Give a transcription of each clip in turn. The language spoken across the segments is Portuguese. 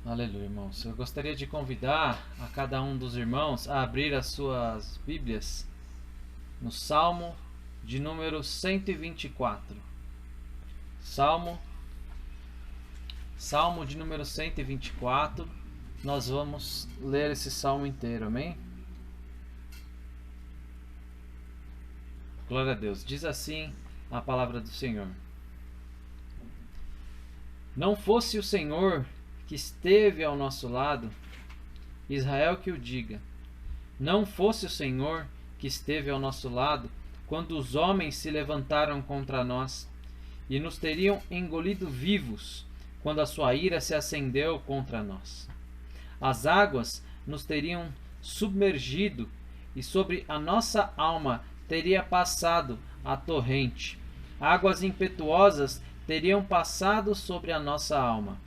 Aleluia, irmãos. Eu gostaria de convidar a cada um dos irmãos a abrir as suas Bíblias no Salmo de número 124. Salmo de número 124. Nós vamos ler esse salmo inteiro, amém? Glória a Deus. Diz assim a palavra do Senhor: Não fosse o Senhor que esteve ao nosso lado, Israel que o diga. Não fosse o Senhor que esteve ao nosso lado, quando os homens se levantaram contra nós, e nos teriam engolido vivos, quando a sua ira se acendeu contra nós. As águas nos teriam submergido, e sobre a nossa alma teria passado a torrente. Águas impetuosas teriam passado sobre a nossa alma.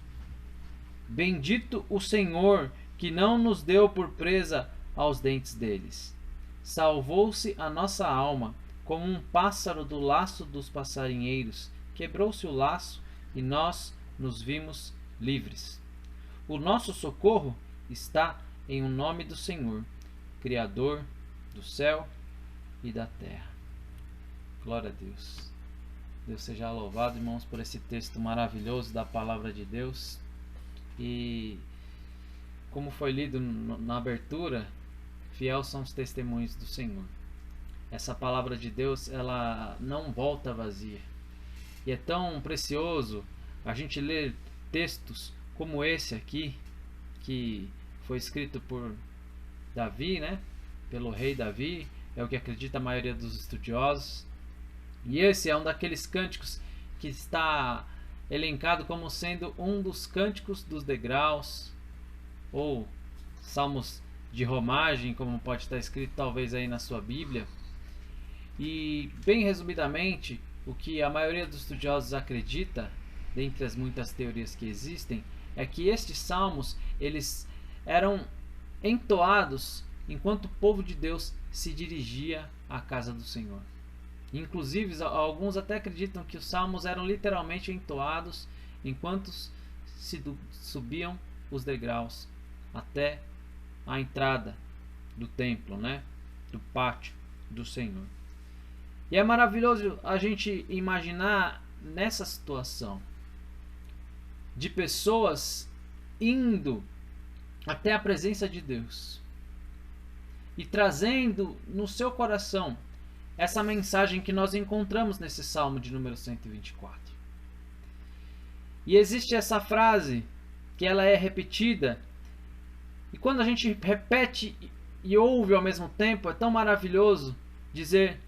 Bendito o Senhor, que não nos deu por presa aos dentes deles. Salvou-se a nossa alma, como um pássaro do laço dos passarinheiros. Quebrou-se o laço e nós nos vimos livres. O nosso socorro está em o nome do Senhor, Criador do céu e da terra. Glória a Deus. Deus seja louvado, irmãos, por esse texto maravilhoso da palavra de Deus. E como foi lido na abertura, fiel são os testemunhos do Senhor. Essa palavra de Deus, ela não volta vazia. E é tão precioso a gente ler textos como esse aqui, que foi escrito por Davi, né? Pelo rei Davi, é o que acredita a maioria dos estudiosos. E esse é um daqueles cânticos que está elencado como sendo um dos cânticos dos degraus, ou salmos de romagem, como pode estar escrito talvez aí na sua Bíblia. E bem resumidamente, o que a maioria dos estudiosos acredita, dentre as muitas teorias que existem, é que estes salmos eles eram entoados enquanto o povo de Deus se dirigia à casa do Senhor. Inclusive, alguns até acreditam que os salmos eram literalmente entoados enquanto subiam os degraus até a entrada do templo, né? Do pátio do Senhor. E é maravilhoso a gente imaginar nessa situação de pessoas indo até a presença de Deus e trazendo no seu coração essa mensagem que nós encontramos nesse Salmo de número 124. E existe essa frase que ela é repetida, e quando a gente repete e ouve ao mesmo tempo, é tão maravilhoso dizer: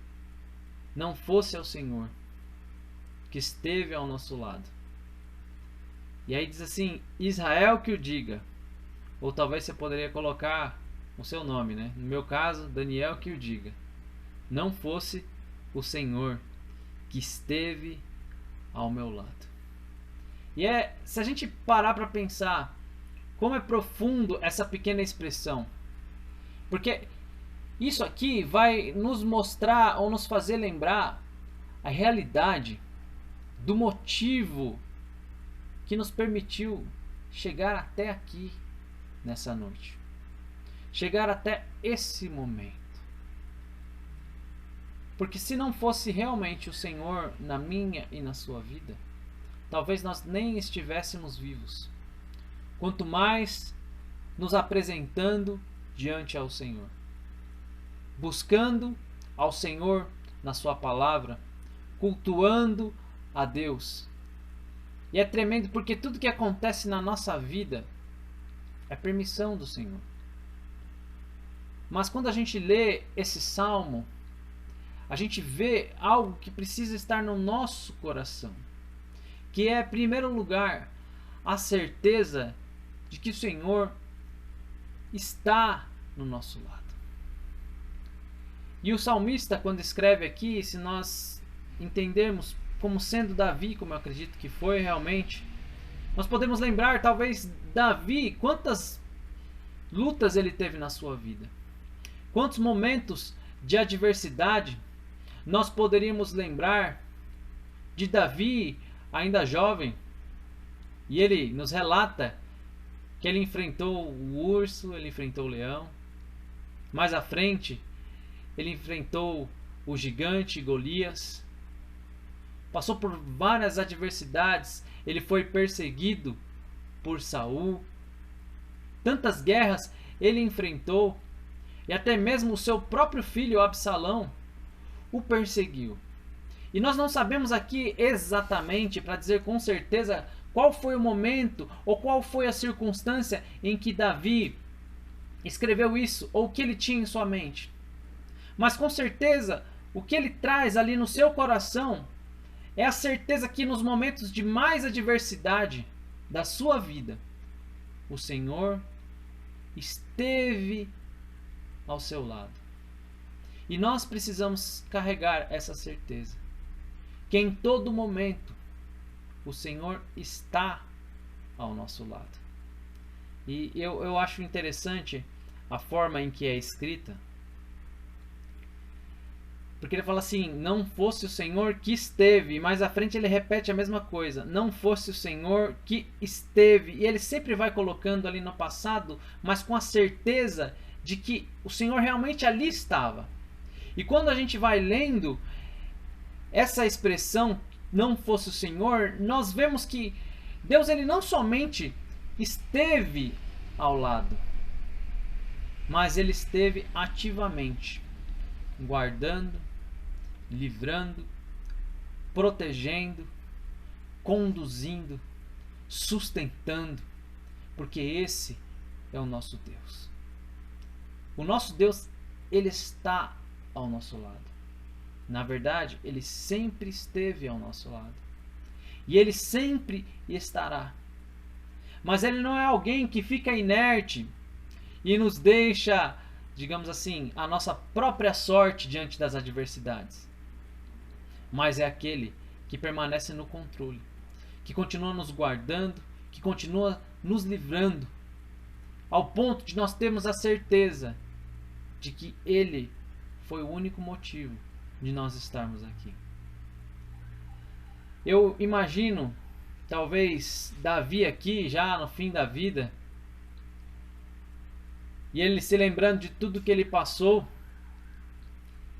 não fosse ao Senhor que esteve ao nosso lado. E aí diz assim: Israel que o diga. Ou talvez você poderia colocar o seu nome, né? No meu caso, Daniel que o diga. Não fosse o Senhor que esteve ao meu lado. E se a gente parar para pensar como é profundo essa pequena expressão, porque isso aqui vai nos mostrar ou nos fazer lembrar a realidade do motivo que nos permitiu chegar até aqui nessa noite, chegar até esse momento. Porque se não fosse realmente o Senhor na minha e na sua vida, talvez nós nem estivéssemos vivos. Quanto mais nos apresentando diante ao Senhor, buscando ao Senhor na sua palavra, cultuando a Deus. E é tremendo porque tudo que acontece na nossa vida é permissão do Senhor. Mas quando a gente lê esse salmo, a gente vê algo que precisa estar no nosso coração, que é, em primeiro lugar, a certeza de que o Senhor está no nosso lado. E o salmista, quando escreve aqui, se nós entendermos como sendo Davi, como eu acredito que foi realmente, nós podemos lembrar, talvez, Davi, quantas lutas ele teve na sua vida, quantos momentos de adversidade nós poderíamos lembrar de Davi, ainda jovem, e ele nos relata que ele enfrentou o urso, ele enfrentou o leão. Mais à frente, ele enfrentou o gigante Golias. Passou por várias adversidades, ele foi perseguido por Saul. Tantas guerras ele enfrentou, e até mesmo o seu próprio filho Absalão o perseguiu. E nós não sabemos aqui exatamente, para dizer com certeza, qual foi o momento ou qual foi a circunstância em que Davi escreveu isso, ou o que ele tinha em sua mente. Mas com certeza, o que ele traz ali no seu coração é a certeza que nos momentos de mais adversidade da sua vida, o Senhor esteve ao seu lado. E nós precisamos carregar essa certeza, que em todo momento o Senhor está ao nosso lado. E eu acho interessante a forma em que é escrita, porque ele fala assim, não fosse o Senhor que esteve, e mais à frente ele repete a mesma coisa, não fosse o Senhor que esteve, e ele sempre vai colocando ali no passado, mas com a certeza de que o Senhor realmente ali estava. E quando a gente vai lendo essa expressão, não fosse o Senhor, nós vemos que Deus ele não somente esteve ao lado, mas ele esteve ativamente guardando, livrando, protegendo, conduzindo, sustentando, porque esse é o nosso Deus. O nosso Deus, ele está ao nosso lado. Na verdade, ele sempre esteve ao nosso lado. E ele sempre estará. Mas ele não é alguém que fica inerte e nos deixa, digamos assim, a nossa própria sorte diante das adversidades. Mas é aquele que permanece no controle, que continua nos guardando, que continua nos livrando, ao ponto de nós termos a certeza de que ele foi o único motivo de nós estarmos aqui. Eu imagino, talvez, Davi aqui, já no fim da vida, e ele se lembrando de tudo que ele passou,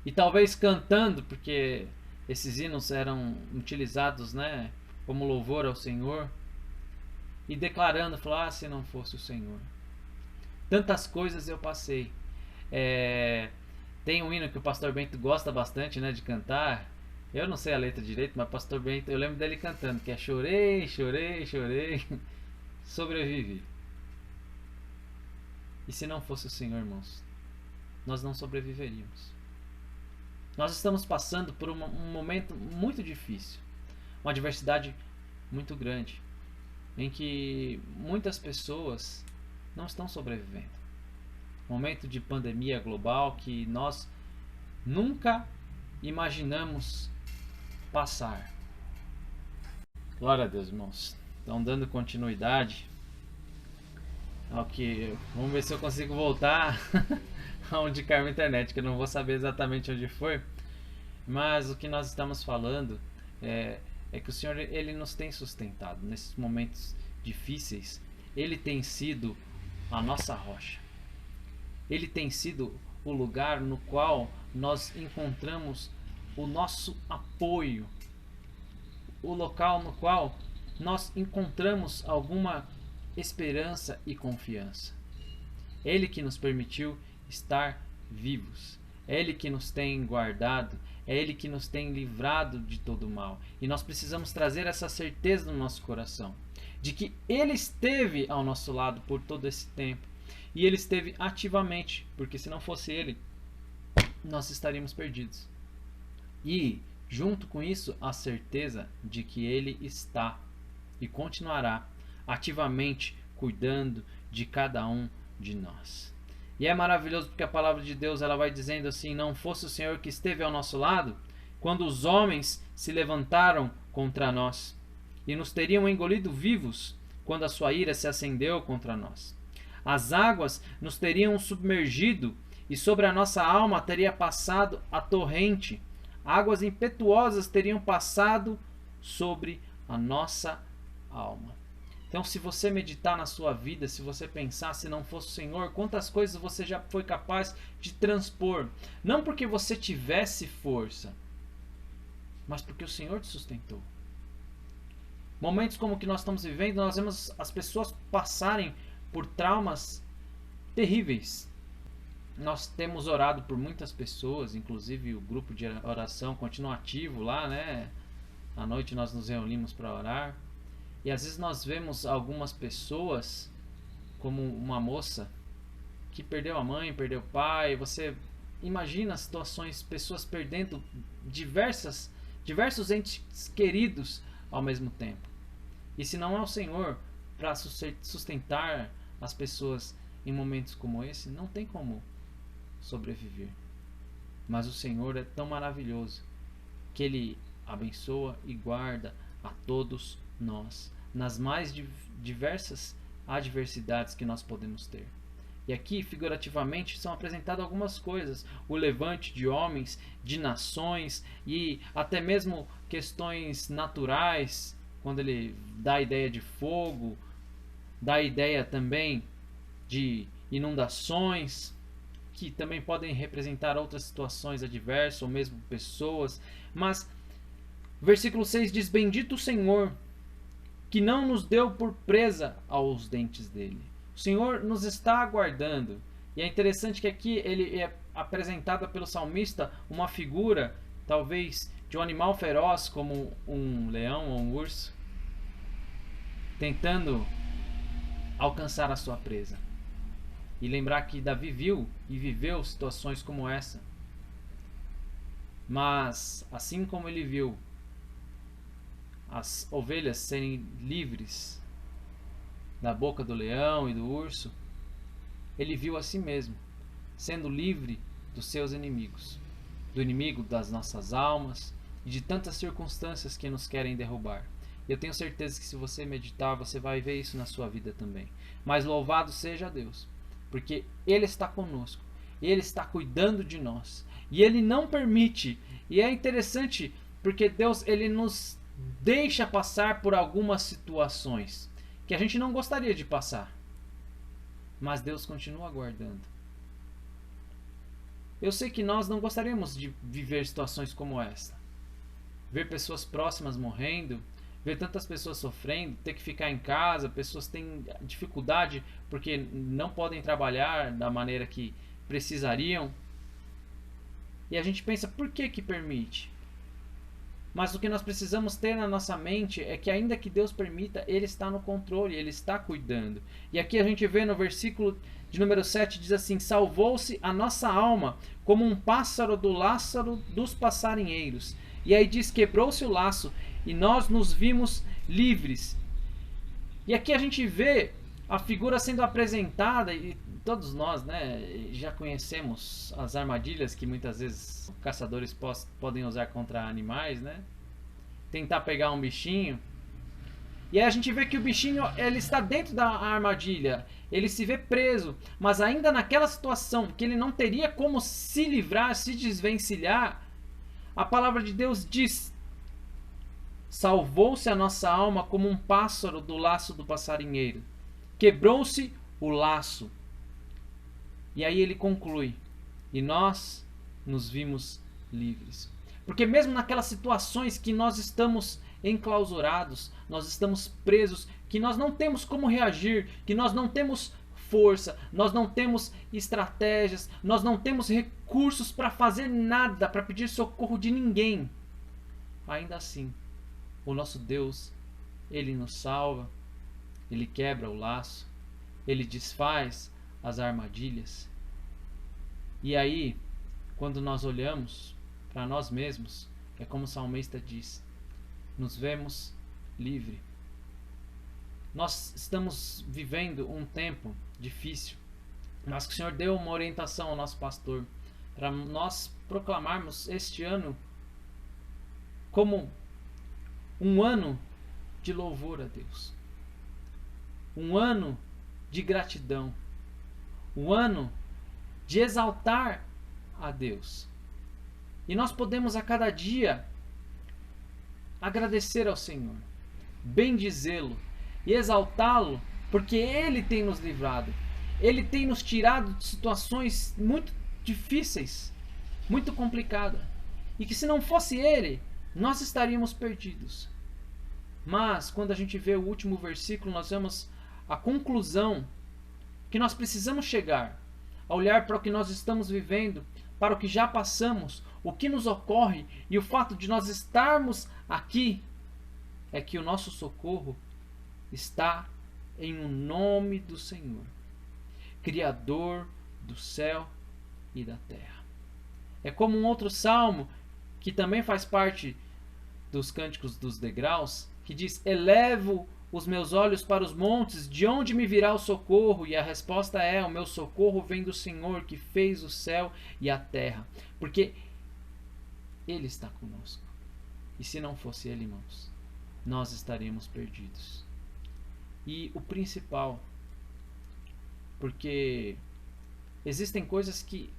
e talvez cantando, porque esses hinos eram utilizados, né, como louvor ao Senhor, e declarando, falar, se não fosse o Senhor. Tantas coisas eu passei. Tem um hino que o pastor Bento gosta bastante, né, de cantar. Eu não sei a letra direito, mas o pastor Bento, eu lembro dele cantando, que é chorei, chorei, chorei, sobrevivi. E se não fosse o Senhor, irmãos, nós não sobreviveríamos. Nós estamos passando por um momento muito difícil, uma adversidade muito grande, em que muitas pessoas não estão sobrevivendo. Momento de pandemia global que nós nunca imaginamos passar. Glória a Deus, irmãos. Então, dando continuidade ao que... Vamos ver se eu consigo voltar aonde caiu a internet, que eu não vou saber exatamente onde foi. Mas o que nós estamos falando é que o Senhor ele nos tem sustentado nesses momentos difíceis. Ele tem sido a nossa rocha. Ele tem sido o lugar no qual nós encontramos o nosso apoio, o local no qual nós encontramos alguma esperança e confiança. Ele que nos permitiu estar vivos, é Ele que nos tem guardado, é Ele que nos tem livrado de todo mal. E nós precisamos trazer essa certeza no nosso coração, de que Ele esteve ao nosso lado por todo esse tempo. E Ele esteve ativamente, porque se não fosse Ele, nós estaríamos perdidos. E, junto com isso, a certeza de que Ele está e continuará ativamente cuidando de cada um de nós. E é maravilhoso porque a palavra de Deus ela vai dizendo assim, não fosse o Senhor que esteve ao nosso lado, quando os homens se levantaram contra nós, e nos teriam engolido vivos, quando a sua ira se acendeu contra nós. As águas nos teriam submergido, e sobre a nossa alma teria passado a torrente. Águas impetuosas teriam passado sobre a nossa alma. Então, se você meditar na sua vida, se você pensar, se não fosse o Senhor, quantas coisas você já foi capaz de transpor. Não porque você tivesse força, mas porque o Senhor te sustentou. Momentos como o que nós estamos vivendo, nós vemos as pessoas passarem por traumas terríveis. Nós temos orado por muitas pessoas, inclusive o grupo de oração continua ativo lá, né? À noite nós nos reunimos para orar. E às vezes nós vemos algumas pessoas, como uma moça que perdeu a mãe, perdeu o pai. Você imagina situações, pessoas perdendo diversos entes queridos ao mesmo tempo. E se não é o Senhor para sustentar as pessoas em momentos como esse, não tem como sobreviver. Mas o Senhor é tão maravilhoso que Ele abençoa e guarda a todos nós nas mais diversas adversidades que nós podemos ter. E aqui, figurativamente, são apresentadas algumas coisas. O levante de homens, de nações e até mesmo questões naturais, quando ele dá a ideia de fogo, dá a ideia também de inundações, que também podem representar outras situações adversas ou mesmo pessoas. Mas versículo 6 diz: Bendito o Senhor, que não nos deu por presa aos dentes dele. O Senhor nos está aguardando. E é interessante que aqui ele é apresentado pelo salmista uma figura, talvez, de um animal feroz, como um leão ou um urso, tentando alcançar a sua presa. E lembrar que Davi viu e viveu situações como essa. Mas, assim como ele viu as ovelhas serem livres da boca do leão e do urso, ele viu a si mesmo sendo livre dos seus inimigos, do inimigo das nossas almas e de tantas circunstâncias que nos querem derrubar. Eu tenho certeza que se você meditar, você vai ver isso na sua vida também. Mas louvado seja Deus, porque Ele está conosco, Ele está cuidando de nós e Ele não permite. E é interessante porque Deus, Ele nos deixa passar por algumas situações que a gente não gostaria de passar, mas Deus continua guardando. Eu sei que nós não gostaríamos de viver situações como essa, ver pessoas próximas morrendo, ver tantas pessoas sofrendo, ter que ficar em casa, pessoas têm dificuldade porque não podem trabalhar da maneira que precisariam. E a gente pensa, por que que permite? Mas o que nós precisamos ter na nossa mente é que ainda que Deus permita, Ele está no controle, Ele está cuidando. E aqui a gente vê no versículo de número 7, diz assim: Salvou-se a nossa alma como um pássaro do laço dos passarinheiros. E aí diz: quebrou-se o laço e nós nos vimos livres. E aqui a gente vê a figura sendo apresentada, e todos nós, né, já conhecemos as armadilhas que muitas vezes caçadores podem usar contra animais, né? Tentar pegar um bichinho. E aí a gente vê que o bichinho, ele está dentro da armadilha, ele se vê preso, mas ainda naquela situação que ele não teria como se livrar, se desvencilhar, a palavra de Deus diz: salvou-se a nossa alma como um pássaro do laço do passarinheiro. Quebrou-se o laço. E aí ele conclui: e nós nos vimos livres. Porque mesmo naquelas situações que nós estamos enclausurados, nós estamos presos, que nós não temos como reagir, que nós não temos força, nós não temos estratégias, nós não temos recursos para fazer nada, para pedir socorro de ninguém, ainda assim, o nosso Deus, Ele nos salva, Ele quebra o laço, Ele desfaz as armadilhas. E aí, quando nós olhamos para nós mesmos, é como o salmista diz: nos vemos livre. Nós estamos vivendo um tempo difícil, mas que o Senhor deu uma orientação ao nosso pastor para nós proclamarmos este ano como um ano de louvor a Deus, um ano de gratidão, um ano de exaltar a Deus. E nós podemos a cada dia agradecer ao Senhor, bendizê-lo, e exaltá-lo, porque Ele tem nos livrado. Ele tem nos tirado de situações muito difíceis, muito complicadas. E que se não fosse Ele, nós estaríamos perdidos. Mas, quando a gente vê o último versículo, nós vemos a conclusão que nós precisamos chegar, a olhar para o que nós estamos vivendo, para o que já passamos, o que nos ocorre, e o fato de nós estarmos aqui é que o nosso socorro está em o nome do Senhor, Criador do céu e da terra. É como um outro salmo que também faz parte dos cânticos dos degraus, que diz: elevo os meus olhos para os montes, de onde me virá o socorro? E a resposta é: o meu socorro vem do Senhor, que fez o céu e a terra. Porque Ele está conosco. E se não fosse Ele, irmãos, nós estaríamos perdidos. E o principal, porque existem coisas que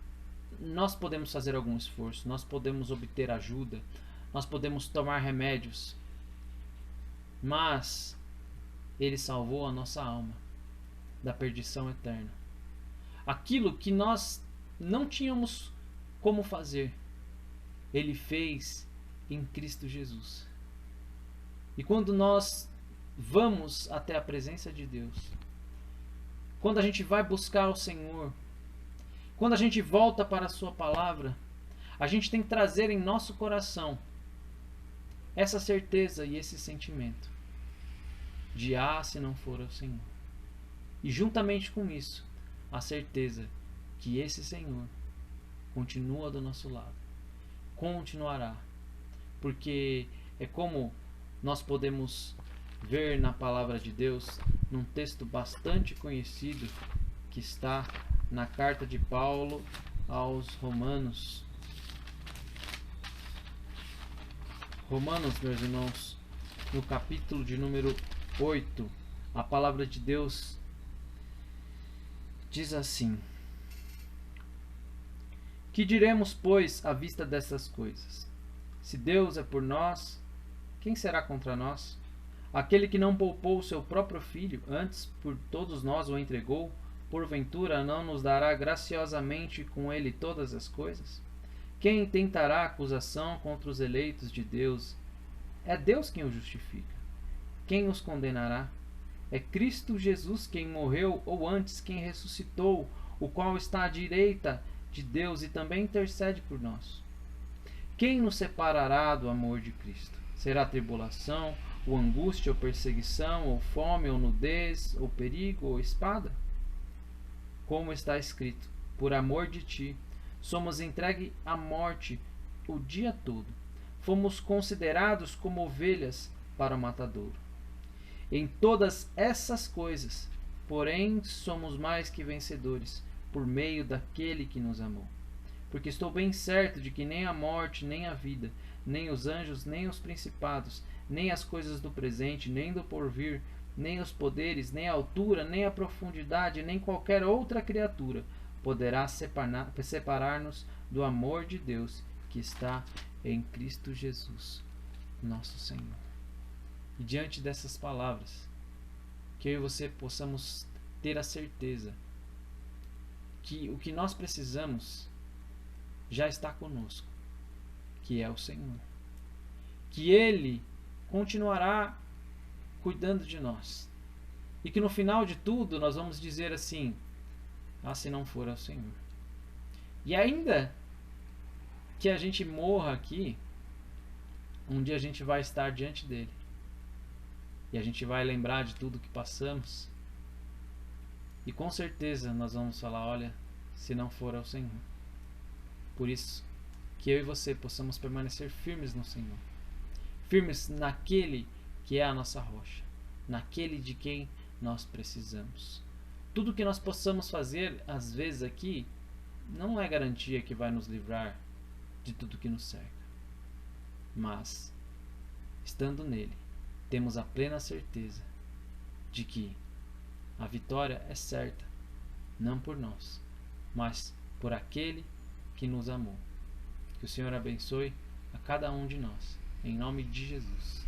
nós podemos fazer algum esforço, nós podemos obter ajuda, nós podemos tomar remédios, mas Ele salvou a nossa alma da perdição eterna. Aquilo que nós não tínhamos como fazer, Ele fez em Cristo Jesus. E quando nós vamos até a presença de Deus, quando a gente vai buscar o Senhor, quando a gente volta para a Sua palavra, a gente tem que trazer em nosso coração essa certeza e esse sentimento de se não for o Senhor. E juntamente com isso, a certeza que esse Senhor continua do nosso lado, continuará, porque é como nós podemos ver na palavra de Deus, num texto bastante conhecido que está na carta de Paulo aos Romanos. Romanos, meus irmãos, no capítulo de número 8, a palavra de Deus diz assim: que diremos, pois, à vista dessas coisas? Se Deus é por nós, quem será contra nós? Aquele que não poupou o seu próprio filho, antes por todos nós o entregou, porventura não nos dará graciosamente com ele todas as coisas? Quem intentará acusação contra os eleitos de Deus? É Deus quem os justifica. Quem os condenará? É Cristo Jesus quem morreu, ou antes quem ressuscitou, o qual está à direita de Deus e também intercede por nós. Quem nos separará do amor de Cristo? Será tribulação, ou angústia, ou perseguição, ou fome, ou nudez, ou perigo, ou espada? Como está escrito: por amor de ti, somos entregue à morte o dia todo. Fomos considerados como ovelhas para o matadouro. Em todas essas coisas, porém, somos mais que vencedores, por meio daquele que nos amou. Porque estou bem certo de que nem a morte, nem a vida, nem os anjos, nem os principados, nem as coisas do presente, nem do porvir, nem os poderes, nem a altura, nem a profundidade, nem qualquer outra criatura poderá separar-nos do amor de Deus que está em Cristo Jesus, nosso Senhor. E diante dessas palavras, que eu e você possamos ter a certeza que o que nós precisamos já está conosco, que é o Senhor. Que Ele continuará cuidando de nós. E que no final de tudo nós vamos dizer assim: se não for o Senhor. E ainda que a gente morra aqui, um dia a gente vai estar diante dele. E a gente vai lembrar de tudo que passamos. E com certeza nós vamos falar: olha, se não for ao Senhor. Por isso, que eu e você possamos permanecer firmes no Senhor. Firmes naquele que é a nossa rocha. Naquele de quem nós precisamos. Tudo que nós possamos fazer, às vezes aqui, não é garantia que vai nos livrar de tudo que nos cerca. Mas, estando nele, temos a plena certeza de que a vitória é certa, não por nós, mas por aquele que nos amou. Que o Senhor abençoe a cada um de nós, em nome de Jesus.